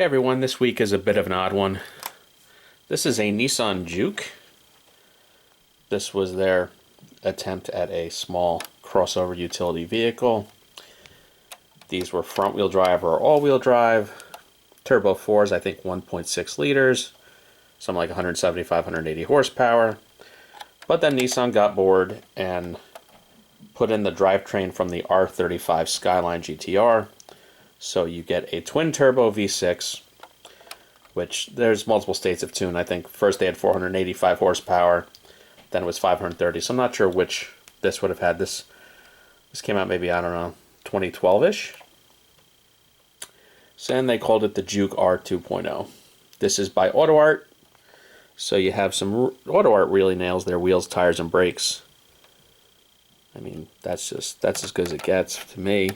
Hey everyone, this week is a bit of an odd one. This is a Nissan Juke. This was their attempt at a small crossover utility vehicle. These were front-wheel drive or all-wheel drive. Turbo 4s, I think 1.6 liters. Something like 175, 180 horsepower. But then Nissan got bored and put in the drivetrain from the R35 Skyline GTR. So you get a twin-turbo V6, which there's multiple states of tune. I think first they had 485 horsepower, then it was 530. So I'm not sure which this would have had. This came out maybe, I don't know, 2012-ish. So then they called it the Juke R 2.0. This is by Auto Art. So you have some Auto Art really nails their wheels, tires, and brakes. I mean, that's as good as it gets to me.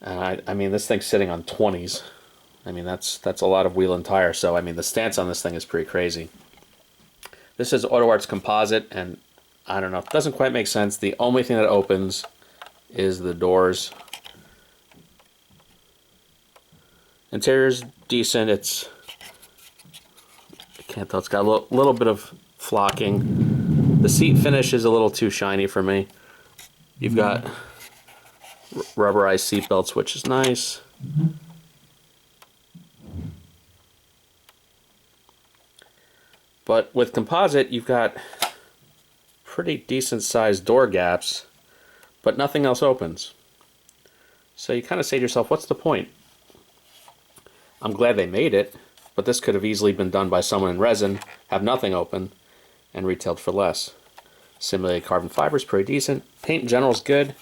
I mean, this thing's sitting on 20s. I mean, that's a lot of wheel and tire. So, I mean, the stance on this thing is pretty crazy. This is Auto Art's composite, and I don't know, it doesn't quite make sense. The only thing that opens is the doors. Interior's decent. I can't tell, it's got a little bit of flocking. The seat finish is a little too shiny for me. You've got rubberized seat belts, which is nice. But with composite, you've got pretty decent sized door gaps, but nothing else opens. So you kind of say to yourself, what's the point? I'm glad they made it, but this could have easily been done by someone in resin, have nothing open, and retailed for less. Simulated carbon fiber is pretty decent. Paint in general is good.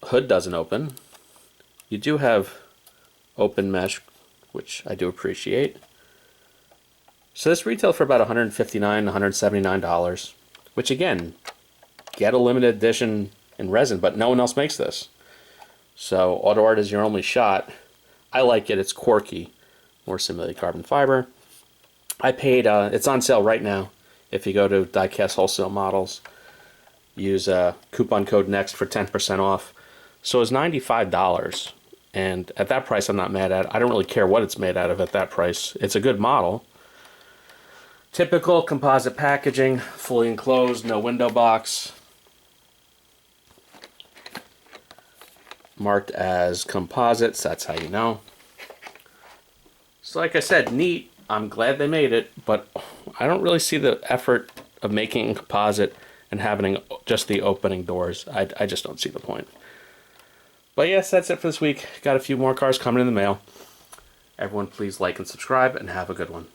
Hood doesn't open. You do have open mesh, which I do appreciate. So this retailed for about $159, $179, which again, get a limited edition in resin, but no one else makes this. So Auto Art is your only shot. I like it, it's quirky. More simulated carbon fiber. I paid, it's on sale right now. If you go to Diecast Wholesale Models, use coupon code NEXT for 10% off. So it's $95, and at that price I'm not mad at. I don't really care what it's made out of at that price. It's a good model. Typical composite packaging, fully enclosed, no window box. Marked as composites, that's how you know. So like I said, neat. I'm glad they made it, but I don't really see the effort of making a composite and having just the opening doors. I just don't see the point. But yes, that's it for this week. Got a few more cars coming in the mail. Everyone please like and subscribe, and have a good one.